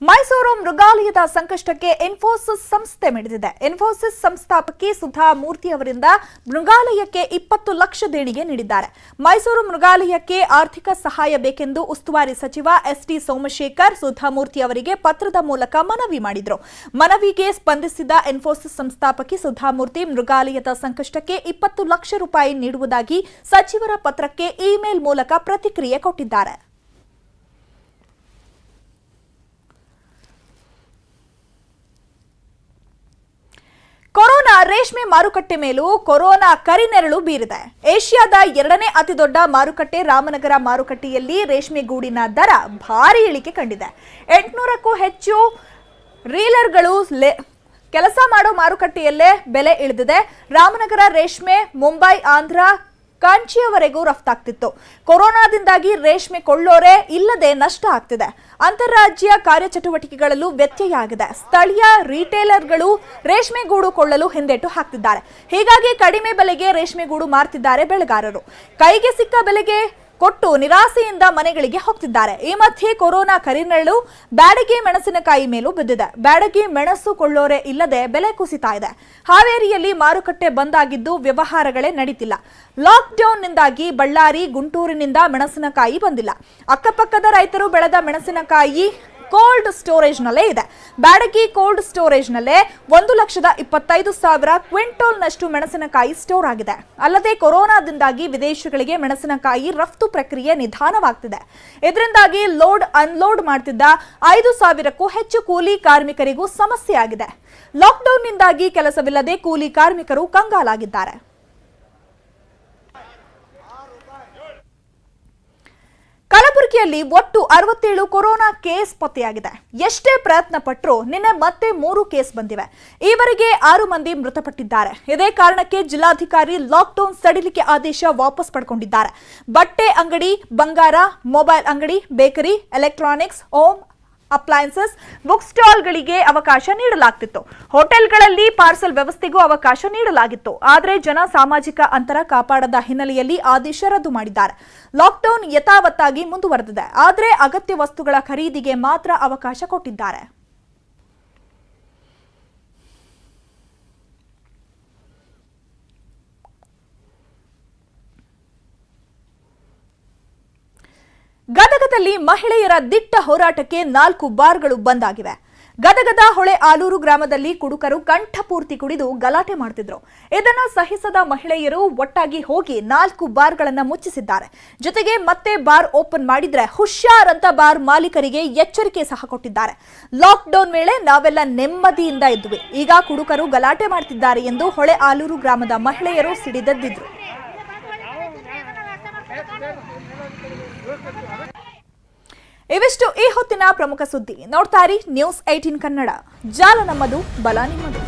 ಮೈಸೂರು ಮೃಗಾಲಯದ ಸಂಕಷ್ಟಕ್ಕೆ ಇನ್ಫೋಸಿಸ್ ಸಂಸ್ಥೆ ಮಿಡಿದಿದೆ. ಇನ್ಫೋಸಿಸ್ ಸಂಸ್ಥಾಪಕಿ ಸುಧಾ ಮೂರ್ತಿ ಅವರಿಂದ ಮೃಗಾಲಯಕ್ಕೆ 20 ಲಕ್ಷ ದೇಣಿಗೆ ನೀಡಿದ್ದಾರೆ. ಮೈಸೂರು ಮೃಗಾಲಯಕ್ಕೆ ಆರ್ಥಿಕ ಸಹಾಯ ಬೇಕೆಂದು ಉಸ್ತುವಾರಿ ಸಚಿವ ಎಸ್ಟಿ ಸೋಮಶೇಖರ್ ಸುಧಾ ಮೂರ್ತಿ ಅವರಿಗೆ ಪತ್ರದ ಮೂಲಕ ಮನವಿ ಮಾಡಿದರು. ಮನವಿಗೆ ಸ್ಪಂದಿಸಿದ ಇನ್ಫೋಸಿಸ್ ಸಂಸ್ಥಾಪಕಿ ಸುಧಾ ಮೂರ್ತಿ ಮೃಗಾಲಯದ ಸಂಕಷ್ಟಕ್ಕೆ 20 ಲಕ್ಷ ರೂಪಾಯಿ ನೀಡುವುದಾಗಿ ಸಚಿವರ ಪತ್ರಕ್ಕೆ ಇಮೇಲ್ ಮೂಲಕ ಪ್ರತಿಕ್ರಿಯೆ ಕೊಟ್ಟಿದ್ದಾರೆ. ಕೊರೋನಾ ರೇಷ್ಮೆ ಮಾರುಕಟ್ಟೆ ಮೇಲೂ ಕೊರೋನಾ ಕರಿನೆರಳು ಬೀರಿದೆ. ಏಷ್ಯಾದ 2ನೇ ಅತಿದೊಡ್ಡ ಮಾರುಕಟ್ಟೆ ರಾಮನಗರ ಮಾರುಕಟ್ಟೆಯಲ್ಲಿ ರೇಷ್ಮೆ ಗೂಡಿನ ದರ ಭಾರಿ ಇಳಿಕೆ ಕಂಡಿದೆ. 800ಕ್ಕೂ ಹೆಚ್ಚು ರೀಲರ್ಗಳು ಕೆಲಸ ಮಾಡೋ ಮಾರುಕಟ್ಟೆಯಲ್ಲೇ ಬೆಲೆ ಇಳಿದಿದೆ. ರಾಮನಗರ ರೇಷ್ಮೆ ಮುಂಬೈ, ಆಂಧ್ರ, ಕಾಂಚಿಯವರೆಗೂ ರಫ್ತಾಗ್ತಿತ್ತು. ಕೊರೋನಾದಿಂದಾಗಿ ರೇಷ್ಮೆ ಕೊಳ್ಳೋರೆ ಇಲ್ಲದೆ ನಷ್ಟ ಆಗ್ತಿದೆ. ಅಂತಾರಾಜ್ಯ ಕಾರ್ಯಚಟುವಟಿಕೆಗಳಲ್ಲೂ ವ್ಯತ್ಯಯ ಆಗಿದೆ. ಸ್ಥಳೀಯ ರಿಟೇಲರ್ಗಳು ರೇಷ್ಮೆ ಗೂಡು ಕೊಳ್ಳಲು ಹಿಂದೇಟು ಹಾಕ್ತಿದ್ದಾರೆ. ಹೀಗಾಗಿ ಕಡಿಮೆ ಬೆಲೆಗೆ ರೇಷ್ಮೆ ಗೂಡು ಮಾರ್ತಿದ್ದಾರೆ ಬೆಳೆಗಾರರು. ಕೈಗೆ ಸಿಕ್ಕ ಬೆಲೆಗೆ ಕೊಟ್ಟು ನಿರಾಸೆಯಿಂದ ಮನೆಗಳಿಗೆ ಹೋಗ್ತಿದ್ದಾರೆ. ಈ ಮಧ್ಯೆ ಕೊರೋನಾ ಕರಿನೆರಳು ಬ್ಯಾಡಗಿ ಮೆಣಸಿನಕಾಯಿ ಮೇಲೂ ಬಿದ್ದಿದೆ. ಬ್ಯಾಡಗಿ ಮೆಣಸು ಕೊಳ್ಳೋರೆ ಇಲ್ಲದೆ ಬೆಲೆ ಕುಸಿತಾ ಇದೆ. ಹಾವೇರಿಯಲ್ಲಿ ಮಾರುಕಟ್ಟೆ ಬಂದ್ ಆಗಿದ್ದು ವ್ಯವಹಾರಗಳೇ ನಡೀತಿಲ್ಲ. ಲಾಕ್ಡೌನ್ನಿಂದಾಗಿ ಬಳ್ಳಾರಿ, ಗುಂಟೂರಿನಿಂದ ಮೆಣಸಿನಕಾಯಿ ಬಂದಿಲ್ಲ. ಅಕ್ಕಪಕ್ಕದ ರೈತರು ಬೆಳೆದ ಮೆಣಸಿನಕಾಯಿ ಕೋಲ್ಡ್ ಸ್ಟೋರೇಜ್ನಲ್ಲೇ ಇದೆ. ಬ್ಯಾಡಗಿ ಕೋಲ್ಡ್ ಸ್ಟೋರೇಜ್ನಲ್ಲೇ 1,25,000 ಕ್ವಿಂಟಲ್ನಷ್ಟು ಮೆಣಸಿನಕಾಯಿ ಸ್ಟೋರ್ ಆಗಿದೆ. ಅಲ್ಲದೆ ಕೊರೋನಾದಿಂದಾಗಿ ವಿದೇಶಗಳಿಗೆ ಮೆಣಸಿನಕಾಯಿ ರಫ್ತು ಪ್ರಕ್ರಿಯೆ ನಿಧಾನವಾಗ್ತಿದೆ. ಇದರಿಂದಾಗಿ ಲೋಡ್ ಅನ್ಲೋಡ್ ಮಾಡ್ತಿದ್ದ 5,000ಕ್ಕೂ ಹೆಚ್ಚು ಕೂಲಿ ಕಾರ್ಮಿಕರಿಗೂ ಸಮಸ್ಯೆ ಆಗಿದೆ. ಲಾಕ್ಡೌನ್ನಿಂದಾಗಿ ಕೆಲಸವಿಲ್ಲದೆ ಕೂಲಿ ಕಾರ್ಮಿಕರು ಕಂಗಾಲಾಗಿದ್ದಾರೆ. ಕಲಬುರಗಿಯಲ್ಲಿ ಒಟ್ಟು 67 ಕೊರೋನಾ ಕೇಸ್ ಪತ್ತೆಯಾಗಿದೆ. ಎಷ್ಟೇ ಪ್ರಯತ್ನ ಪಟ್ಟರೂ ನಿನ್ನೆ ಮತ್ತೆ 3 ಕೇಸ್ ಬಂದಿವೆ. ಈವರೆಗೆ 6 ಮಂದಿ ಮೃತಪಟ್ಟಿದ್ದಾರೆ. ಇದೇ ಕಾರಣಕ್ಕೆ ಜಿಲ್ಲಾಧಿಕಾರಿ ಲಾಕ್ಡೌನ್ ಸಡಿಲಿಕೆ ಆದೇಶ ವಾಪಸ್ ಪಡ್ಕೊಂಡಿದ್ದಾರೆ. ಬಟ್ಟೆ ಅಂಗಡಿ, ಬಂಗಾರ, ಮೊಬೈಲ್ ಅಂಗಡಿ, bakery, electronics, home appliances, book ಸ್ಟಾಲ್ಗಳಿಗೆ ಅವಕಾಶ ನೀಡಲಾಗ್ತಿತ್ತು. ಹೋಟೆಲ್ಗಳಲ್ಲಿ ಪಾರ್ಸಲ್ ವ್ಯವಸ್ಥೆಗೂ ಅವಕಾಶ ನೀಡಲಾಗಿತ್ತು. ಆದರೆ ಜನ ಸಾಮಾಜಿಕ ಅಂತರ ಕಾಪಾಡದ ಹಿನ್ನೆಲೆಯಲ್ಲಿ ಆದೇಶ ರದ್ದು ಮಾಡಿದ್ದಾರೆ. ಲಾಕ್ಡೌನ್ ಯಥಾವತ್ತಾಗಿ ಮುಂದುವರೆದಿದೆ. ಆದರೆ ಅಗತ್ಯ ವಸ್ತುಗಳ ಖರೀದಿಗೆ ಮಾತ್ರ ಅವಕಾಶ ಕೊಟ್ಟಿದ್ದಾರೆ. ಗದಗದಲ್ಲಿ ಮಹಿಳೆಯರ ದಿಟ್ಟ ಹೋರಾಟಕ್ಕೆ 4 ಬಾರ್ಗಳು ಬಂದ್ ಆಗಿವೆ. ಗದಗದ ಹೊಳೆ ಆಲೂರು ಗ್ರಾಮದಲ್ಲಿ ಕುಡುಕರು ಕಂಠಪೂರ್ತಿ ಕುಡಿದು ಗಲಾಟೆ ಮಾಡ್ತಿದ್ರು. ಇದನ್ನು ಸಹಿಸದ ಮಹಿಳೆಯರು ಒಟ್ಟಾಗಿ ಹೋಗಿ 4 ಬಾರ್ಗಳನ್ನು ಮುಚ್ಚಿಸಿದ್ದಾರೆ. ಜೊತೆಗೆ ಮತ್ತೆ ಬಾರ್ ಓಪನ್ ಮಾಡಿದ್ರೆ ಹುಷಾರ್ ಅಂತ ಬಾರ್ ಮಾಲೀಕರಿಗೆ ಎಚ್ಚರಿಕೆ ಸಹ ಕೊಟ್ಟಿದ್ದಾರೆ. ಲಾಕ್ಡೌನ್ ವೇಳೆ ನಾವೆಲ್ಲ ನೆಮ್ಮದಿಯಿಂದ ಇದ್ವಿ, ಈಗ ಕುಡುಕರು ಗಲಾಟೆ ಮಾಡ್ತಿದ್ದಾರೆ ಎಂದು ಹೊಳೆ ಆಲೂರು ಗ್ರಾಮದ ಮಹಿಳೆಯರು ಸಿಡಿದೆದ್ದಿದ್ರು. ಇವಿಷ್ಟು ಈ ಹೊತ್ತಿನ ಪ್ರಮುಖ ಸುದ್ದಿ. ನೋಡ್ತಾ ಇರಿ ನ್ಯೂಸ್ 18 ಕನ್ನಡ. ಜಾಲ ನಮ್ಮದು, ಬಲ ನಿಮ್ಮದು.